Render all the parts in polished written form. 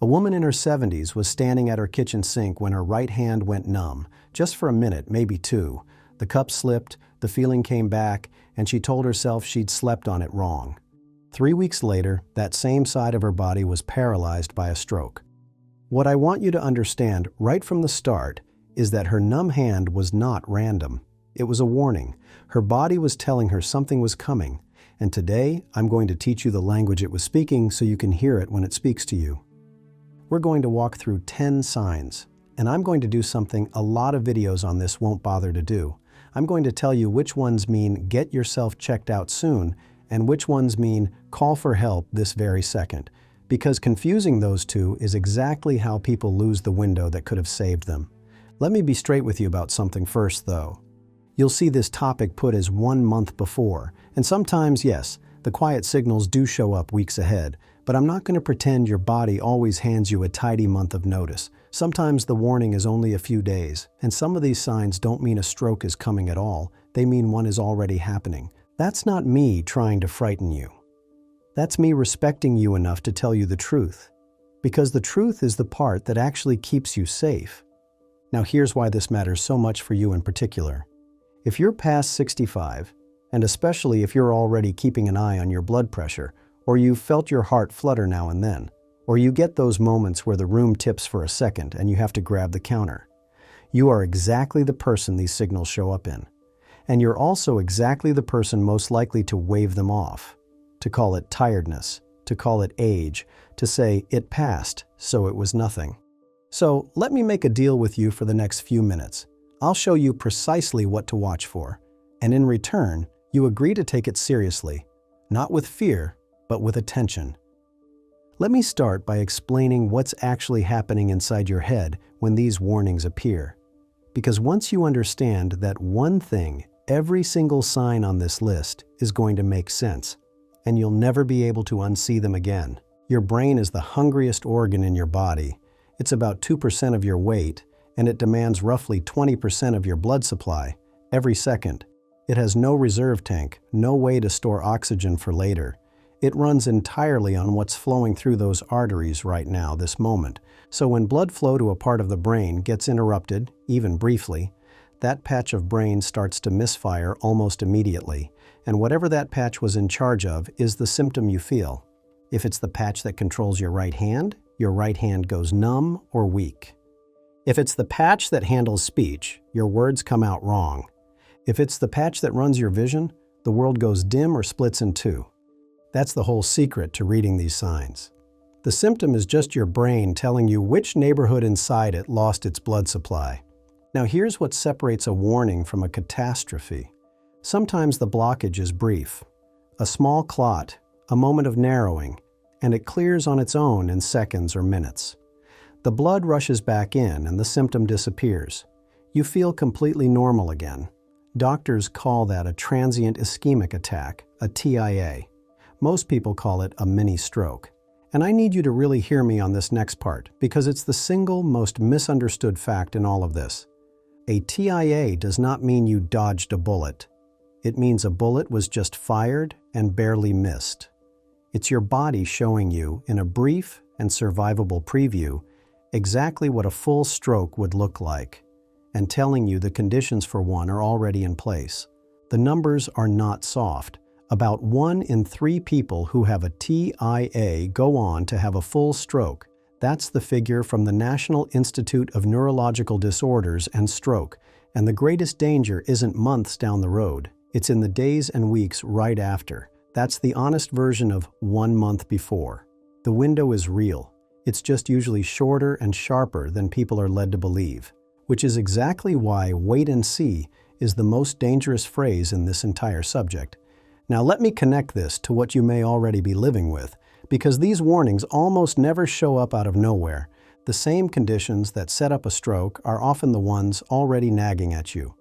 A woman in her 70s was standing at her kitchen sink when her right hand went numb, just for a minute, maybe two. The cup slipped, the feeling came back, and she told herself she'd slept on it wrong. 3 weeks later, that same side of her body was paralyzed by a stroke. What I want you to understand right from the start is that her numb hand was not random. It was a warning. Her body was telling her something was coming, and today I'm going to teach you the language it was speaking so you can hear it when it speaks to you. We're going to walk through 10 signs, and I'm going to do something a lot of videos on this won't bother to do. I'm going to tell you which ones mean get yourself checked out soon and which ones mean call for help this very second, because confusing those two is exactly how people lose the window that could have saved them. Let me be straight with you about something first, though. You'll see this topic put as 1 month before, and sometimes, yes, the quiet signals do show up weeks ahead, but I'm not going to pretend your body always hands you a tidy month of notice. Sometimes the warning is only a few days, and some of these signs don't mean a stroke is coming at all. They mean one is already happening. That's not me trying to frighten you. That's me respecting you enough to tell you the truth, because the truth is the part that actually keeps you safe. Now here's why this matters so much for you in particular. If you're past 65, and especially if you're already keeping an eye on your blood pressure, or you've felt your heart flutter now and then, or you get those moments where the room tips for a second and you have to grab the counter, you are exactly the person these signals show up in. And you're also exactly the person most likely to wave them off, to call it tiredness, to call it age, to say it passed, so it was nothing. So let me make a deal with you for the next few minutes. I'll show you precisely what to watch for, and in return, you agree to take it seriously, not with fear, but with attention. Let me start by explaining what's actually happening inside your head when these warnings appear. Because once you understand that one thing, every single sign on this list is going to make sense, and you'll never be able to unsee them again. Your brain is the hungriest organ in your body. It's about 2% of your weight, and it demands roughly 20% of your blood supply every second. It has no reserve tank, no way to store oxygen for later. It runs entirely on what's flowing through those arteries right now, this moment. So when blood flow to a part of the brain gets interrupted, even briefly, that patch of brain starts to misfire almost immediately. And whatever that patch was in charge of is the symptom you feel. If it's the patch that controls your right hand goes numb or weak. If it's the patch that handles speech, your words come out wrong. If it's the patch that runs your vision, the world goes dim or splits in two. That's the whole secret to reading these signs. The symptom is just your brain telling you which neighborhood inside it lost its blood supply. Now here's what separates a warning from a catastrophe. Sometimes the blockage is brief. A small clot, a moment of narrowing, and it clears on its own in seconds or minutes. The blood rushes back in and the symptom disappears. You feel completely normal again. Doctors call that a transient ischemic attack, a TIA. Most people call it a mini stroke. And I need you to really hear me on this next part, because it's the single most misunderstood fact in all of this. A TIA does not mean you dodged a bullet. It means a bullet was just fired and barely missed. It's your body showing you, in a brief and survivable preview, exactly what a full stroke would look like, and telling you the conditions for one are already in place. The numbers are not soft. About 1 in 3 people who have a TIA go on to have a full stroke. That's the figure from the National Institute of Neurological Disorders and Stroke. And the greatest danger isn't months down the road. It's in the days and weeks right after. That's the honest version of 1 month before. The window is real. It's just usually shorter and sharper than people are led to believe, which is exactly why wait and see is the most dangerous phrase in this entire subject. Now let me connect this to what you may already be living with, because these warnings almost never show up out of nowhere. The same conditions that set up a stroke are often the ones already nagging at you.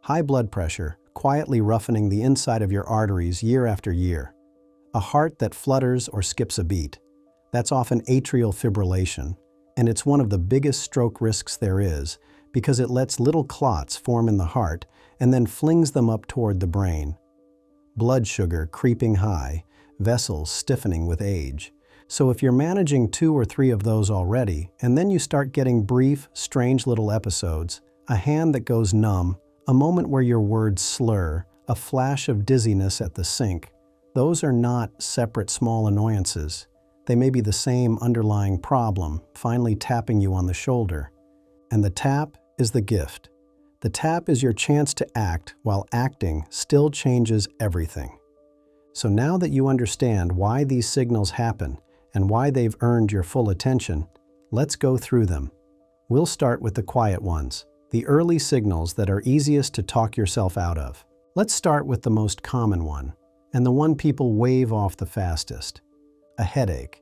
High blood pressure, quietly roughening the inside of your arteries year after year. A heart that flutters or skips a beat. That's often atrial fibrillation, and it's one of the biggest stroke risks there is, because it lets little clots form in the heart and then flings them up toward the brain. Blood sugar creeping high, vessels stiffening with age. So if you're managing 2 or 3 of those already, and then you start getting brief, strange little episodes, a hand that goes numb, a moment where your words slur, a flash of dizziness at the sink, those are not separate small annoyances. They may be the same underlying problem, finally tapping you on the shoulder. And the tap is the gift. The tap is your chance to act, while acting still changes everything. So now that you understand why these signals happen and why they've earned your full attention, let's go through them. We'll start with the quiet ones, the early signals that are easiest to talk yourself out of. Let's start with the most common one, and the one people wave off the fastest. A headache.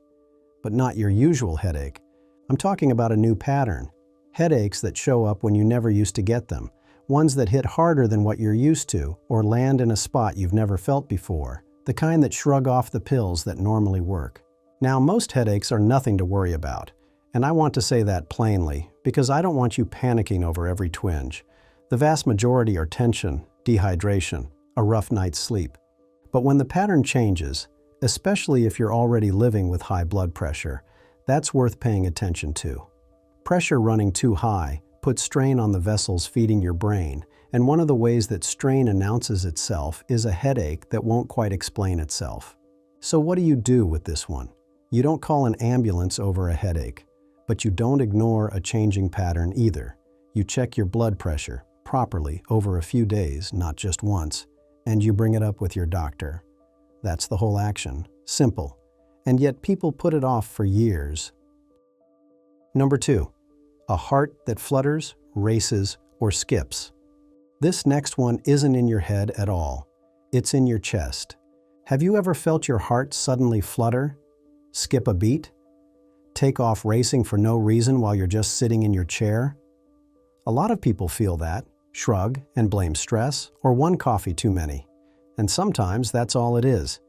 But not your usual headache. I'm talking about a new pattern. Headaches that show up when you never used to get them. Ones that hit harder than what you're used to, or land in a spot you've never felt before. The kind that shrug off the pills that normally work. Now, most headaches are nothing to worry about. And I want to say that plainly, because I don't want you panicking over every twinge. The vast majority are tension, dehydration, a rough night's sleep. But when the pattern changes, especially if you're already living with high blood pressure, that's worth paying attention to. Pressure running too high puts strain on the vessels feeding your brain, and one of the ways that strain announces itself is a headache that won't quite explain itself. So what do you do with this one? You don't call an ambulance over a headache, but you don't ignore a changing pattern either. You check your blood pressure properly over a few days, not just once, and you bring it up with your doctor. That's the whole action. Simple. And yet people put it off for years. Number 2. A heart that flutters, races, or skips. This next one isn't in your head at all. It's in your chest. Have you ever felt your heart suddenly flutter? Skip a beat? Take off racing for no reason while you're just sitting in your chair? A lot of people feel that, shrug, and blame stress or one coffee too many. And sometimes that's all it is.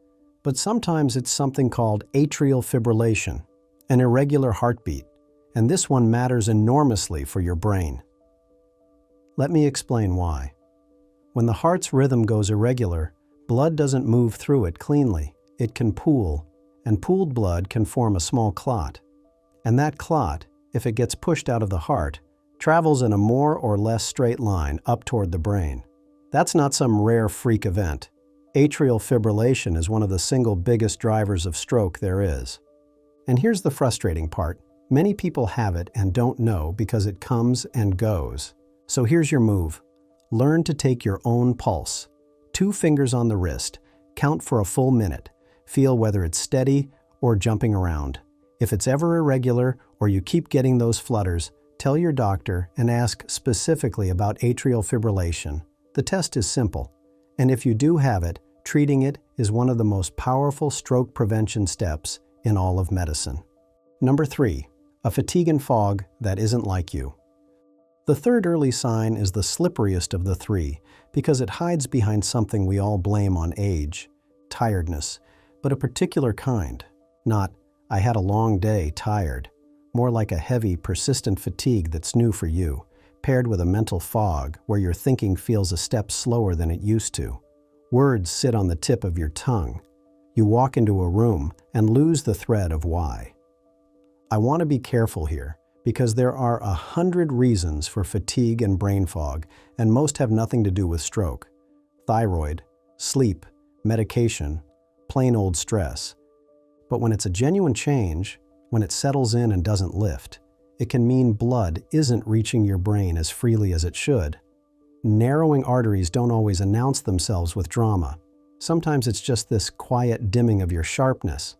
But sometimes it's something called atrial fibrillation, an irregular heartbeat, and this one matters enormously for your brain. Let me explain why. When the heart's rhythm goes irregular, blood doesn't move through it cleanly. It can pool, and pooled blood can form a small clot. And that clot, if it gets pushed out of the heart, travels in a more or less straight line up toward the brain. That's not some rare freak event. Atrial fibrillation is one of the single biggest drivers of stroke there is. And here's the frustrating part. Many people have it and don't know because it comes and goes. So here's your move. Learn to take your own pulse. 2 fingers on the wrist. Count for a full minute. Feel whether it's steady or jumping around. If it's ever irregular or you keep getting those flutters, tell your doctor and ask specifically about atrial fibrillation. The test is simple. And if you do have it, treating it is one of the most powerful stroke prevention steps in all of medicine. Number 3, a fatigue and fog that isn't like you. The third early sign is the slipperiest of the 3 because it hides behind something we all blame on age, tiredness, but a particular kind. Not, I had a long day, tired. More like a heavy, persistent fatigue that's new for you, paired with a mental fog where your thinking feels a step slower than it used to. Words sit on the tip of your tongue. You walk into a room and lose the thread of why. I want to be careful here because there are 100 reasons for fatigue and brain fog, and most have nothing to do with stroke. Thyroid, sleep, medication, plain old stress. But when it's a genuine change, when it settles in and doesn't lift, it can mean blood isn't reaching your brain as freely as it should. Narrowing arteries don't always announce themselves with drama. Sometimes it's just this quiet dimming of your sharpness.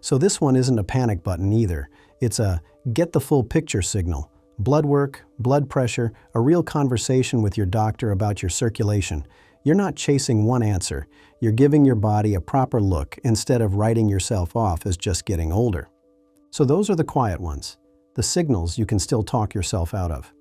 So this one isn't a panic button either. It's a get the full picture signal. Blood work, blood pressure, a real conversation with your doctor about your circulation. You're not chasing one answer. You're giving your body a proper look instead of writing yourself off as just getting older. So those are the quiet ones, the signals you can still talk yourself out of.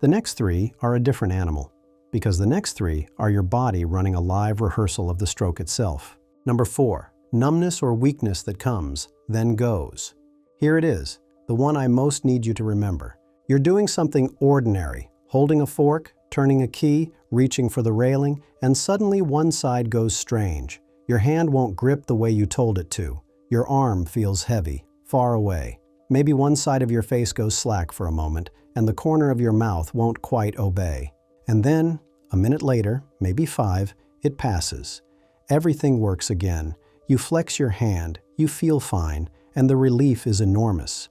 The next 3 are a different animal, because the next 3 are your body running a live rehearsal of the stroke itself. Number 4, numbness or weakness that comes, then goes. Here it is, the one I most need you to remember. You're doing something ordinary, holding a fork, turning a key, reaching for the railing, and suddenly one side goes strange. Your hand won't grip the way you told it to. Your arm feels heavy, far away. Maybe one side of your face goes slack for a moment, and the corner of your mouth won't quite obey. And then, a minute later, maybe 5, it passes. Everything works again. You flex your hand, you feel fine, and the relief is enormous.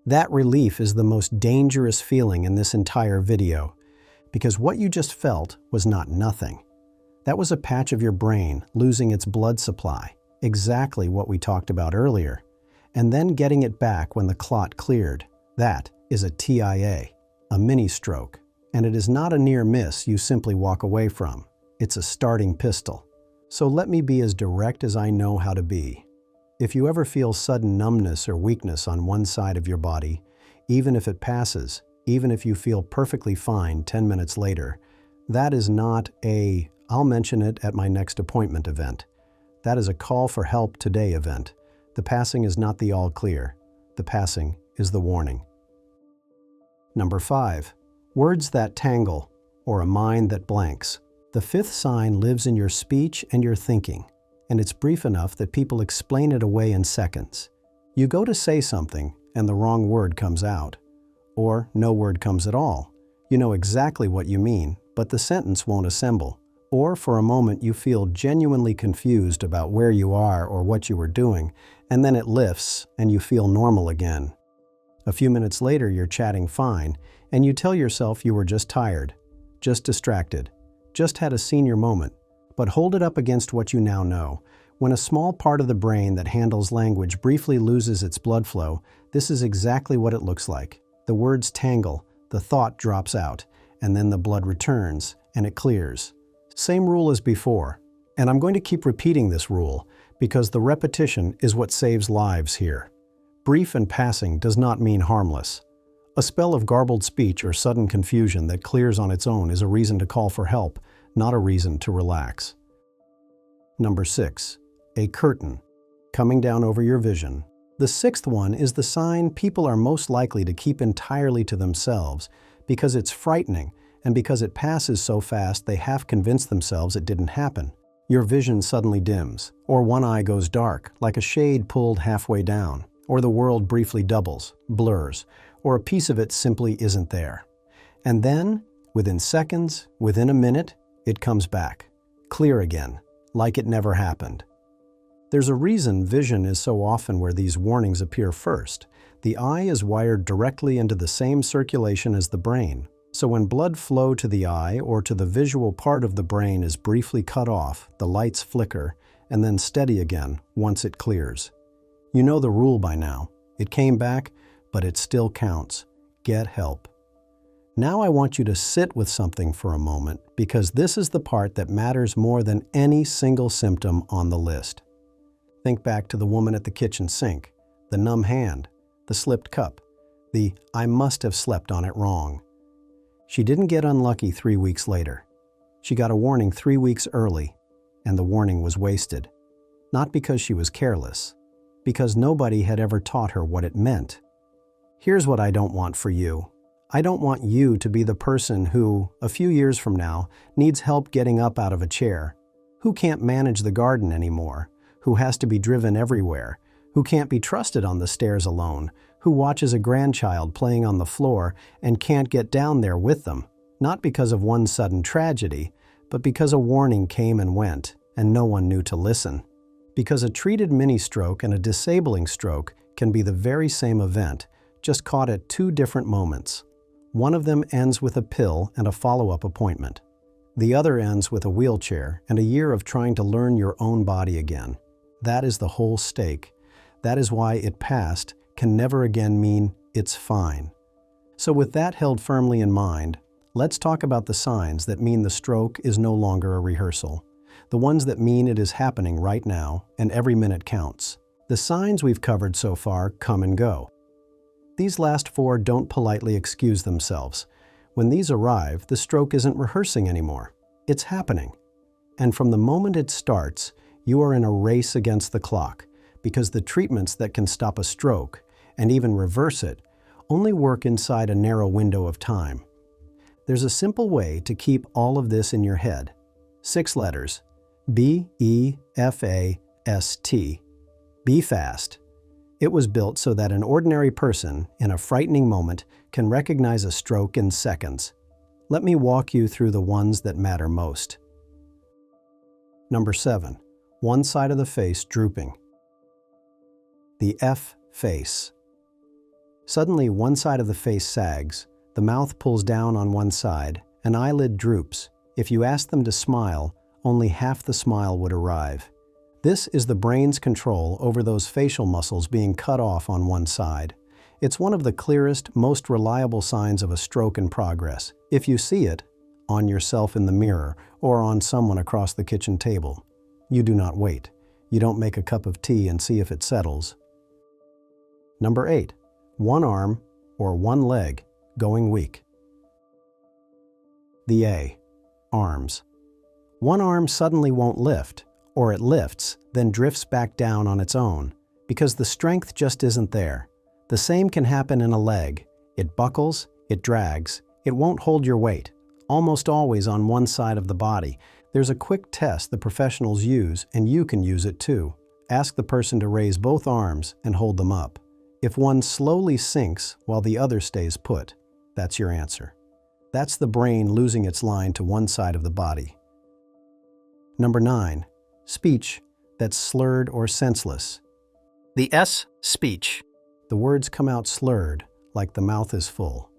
That relief is the most dangerous feeling in this entire video, because what you just felt was not nothing. That was a patch of your brain losing its blood supply, exactly what we talked about earlier, and then getting it back when the clot cleared. That is a TIA, a mini stroke, and it is not a near miss you simply walk away from. It's a starting pistol. So let me be as direct as I know how to be. If you ever feel sudden numbness or weakness on one side of your body, even if it passes, even if you feel perfectly fine 10 minutes later, that is not a "I'll mention it at my next appointment" event. That is a call for help today event. The passing is not the all clear. The passing is the warning. Number 5. Words that tangle, or a mind that blanks. The 5th sign lives in your speech and your thinking, and it's brief enough that people explain it away in seconds. You go to say something, and the wrong word comes out. Or no word comes at all. You know exactly what you mean, but the sentence won't assemble. Or for a moment you feel genuinely confused about where you are or what you were doing, and then it lifts and you feel normal again. A few minutes later you're chatting fine, and you tell yourself you were just tired, just distracted, just had a senior moment. But hold it up against what you now know. When a small part of the brain that handles language briefly loses its blood flow, this is exactly what it looks like. The words tangle, the thought drops out, and then the blood returns, and it clears. Same rule as before, and I'm going to keep repeating this rule because the repetition is what saves lives here. Brief and passing does not mean harmless. A spell of garbled speech or sudden confusion that clears on its own is a reason to call for help, not a reason to relax. Number 6. A curtain, coming down over your vision. The 6th one is the sign people are most likely to keep entirely to themselves because it's frightening and because it passes so fast they half convince themselves it didn't happen. Your vision suddenly dims, or one eye goes dark, like a shade pulled halfway down, or the world briefly doubles, blurs, or a piece of it simply isn't there. And then, within seconds, within a minute, it comes back, clear again, like it never happened. There's a reason vision is so often where these warnings appear first. The eye is wired directly into the same circulation as the brain. So when blood flow to the eye or to the visual part of the brain is briefly cut off, the lights flicker, and then steady again once it clears. You know the rule by now. It came back, but it still counts. Get help. Now I want you to sit with something for a moment, because this is the part that matters more than any single symptom on the list. Think back to the woman at the kitchen sink, the numb hand, the slipped cup, the "I must have slept on it wrong." She didn't get unlucky 3 weeks later. She got a warning 3 weeks early, and the warning was wasted. Not because she was careless, because nobody had ever taught her what it meant. Here's what I don't want for you. I don't want you to be the person who, a few years from now, needs help getting up out of a chair, who can't manage the garden anymore, who has to be driven everywhere, who can't be trusted on the stairs alone, who watches a grandchild playing on the floor and can't get down there with them, not because of one sudden tragedy, but because a warning came and went, and no one knew to listen. Because a treated mini-stroke and a disabling stroke can be the very same event, just caught at 2 different moments. One of them ends with a pill and a follow-up appointment. The other ends with a wheelchair and a year of trying to learn your own body again. That is the whole stake. That is why "it passed" can never again mean "it's fine." So with that held firmly in mind, let's talk about the signs that mean the stroke is no longer a rehearsal. The ones that mean it is happening right now, and every minute counts. The signs we've covered so far come and go. These last 4 don't politely excuse themselves. When these arrive, the stroke isn't rehearsing anymore. It's happening. And from the moment it starts, you are in a race against the clock, because the treatments that can stop a stroke, and even reverse it, only work inside a narrow window of time. There's a simple way to keep all of this in your head. 6 letters. BEFAST. Be fast. It was built so that an ordinary person, in a frightening moment, can recognize a stroke in seconds. Let me walk you through the ones that matter most. Number 7. One side of the face drooping. The F face. Suddenly, one side of the face sags, the mouth pulls down on one side, an eyelid droops. If you ask them to smile, only half the smile would arrive. This is the brain's control over those facial muscles being cut off on one side. It's one of the clearest, most reliable signs of a stroke in progress. If you see it, on yourself in the mirror or on someone across the kitchen table, you do not wait. You don't make a cup of tea and see if it settles. Number 8. One arm or one leg going weak. The A. Arms. One arm suddenly won't lift, or it lifts, then drifts back down on its own, because the strength just isn't there. The same can happen in a leg. It buckles, it drags, it won't hold your weight, almost always on one side of the body. There's a quick test the professionals use, and you can use it too. Ask the person to raise both arms and hold them up. If one slowly sinks while the other stays put, that's your answer. That's the brain losing its line to one side of the body. Number 9. Speech that's slurred or senseless. The S. Speech. The words come out slurred, like the mouth is full.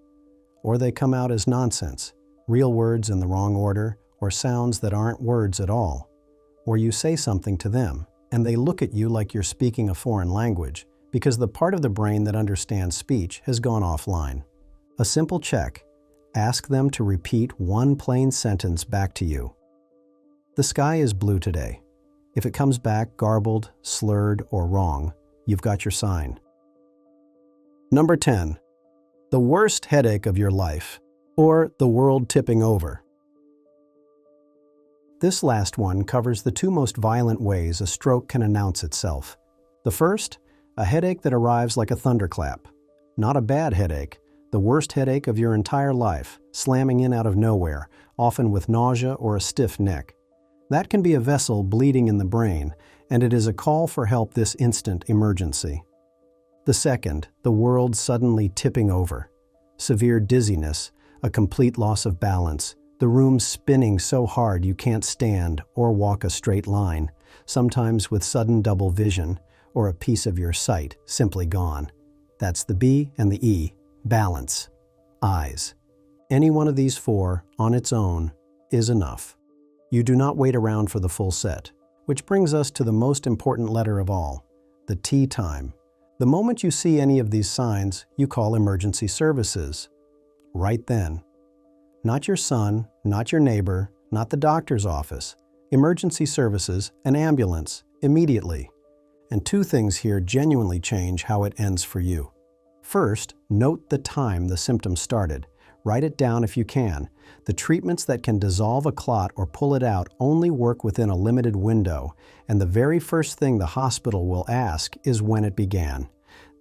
Or they come out as nonsense, real words in the wrong order, or sounds that aren't words at all. Or you say something to them, and they look at you like you're speaking a foreign language, because the part of the brain that understands speech has gone offline. A simple check. Ask them to repeat one plain sentence back to you. The sky is blue today. If it comes back garbled, slurred, or wrong, you've got your sign. Number 10. The worst headache of your life, or the world tipping over. This last one covers the two most violent ways a stroke can announce itself. The first, a headache that arrives like a thunderclap. Not a bad headache, the worst headache of your entire life, slamming in out of nowhere, often with nausea or a stiff neck. That can be a vessel bleeding in the brain, and it is a call for help this instant emergency. The second, the world suddenly tipping over. Severe dizziness, a complete loss of balance, the room spinning so hard you can't stand or walk a straight line, sometimes with sudden double vision, or a piece of your sight simply gone. That's the B and the E, balance. Eyes. Any one of these four, on its own, is enough. You do not wait around for the full set, which brings us to the most important letter of all, the T time. The moment you see any of these signs, you call emergency services. Right then. Not your son, not your neighbor, not the doctor's office. Emergency services, an ambulance, immediately. And two things here genuinely change how it ends for you. First, note the time the symptoms started. Write it down if you can. The treatments that can dissolve a clot or pull it out only work within a limited window, and the very first thing the hospital will ask is when it began.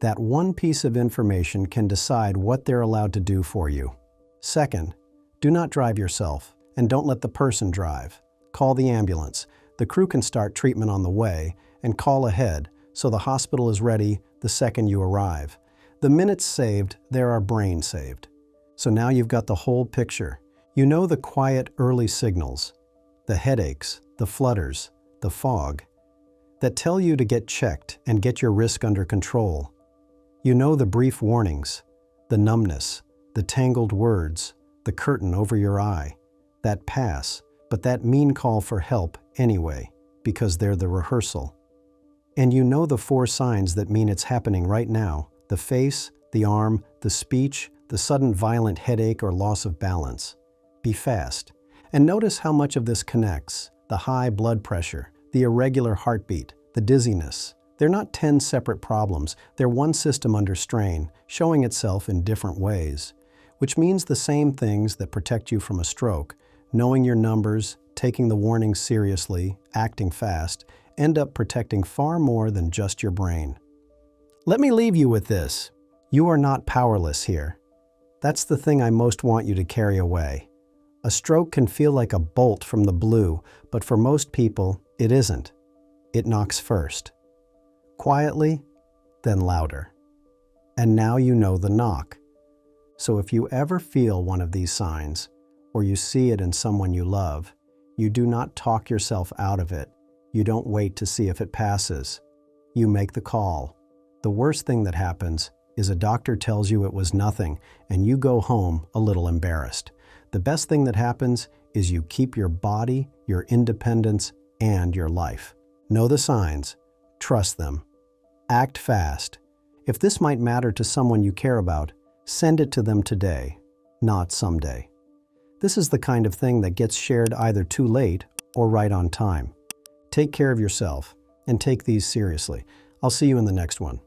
That one piece of information can decide what they're allowed to do for you. Second, do not drive yourself, and don't let the person drive. Call the ambulance. The crew can start treatment on the way, and call ahead, so the hospital is ready the second you arrive. The minutes saved, there are brains saved. So now you've got the whole picture. You know the quiet early signals, the headaches, the flutters, the fog, that tell you to get checked and get your risk under control. You know the brief warnings, the numbness, the tangled words, the curtain over your eye, that pass, but that mean call for help anyway, because they're the rehearsal. And you know the four signs that mean it's happening right now, the face, the arm, the speech, the sudden violent headache or loss of balance. Be fast. And notice how much of this connects. The high blood pressure, the irregular heartbeat, the dizziness. They're not 10 separate problems. They're one system under strain, showing itself in different ways. Which means the same things that protect you from a stroke, knowing your numbers, taking the warnings seriously, acting fast, end up protecting far more than just your brain. Let me leave you with this. You are not powerless here. That's the thing I most want you to carry away. A stroke can feel like a bolt from the blue, but for most people, it isn't. It knocks first. Quietly, then louder. And now you know the knock. So if you ever feel one of these signs, or you see it in someone you love, you do not talk yourself out of it. You don't wait to see if it passes. You make the call. The worst thing that happens is a doctor tells you it was nothing and you go home a little embarrassed. The best thing that happens is you keep your body, your independence, and your life. Know the signs. Trust them. Act fast. If this might matter to someone you care about, send it to them today, not someday. This is the kind of thing that gets shared either too late or right on time. Take care of yourself and take these seriously. I'll see you in the next one.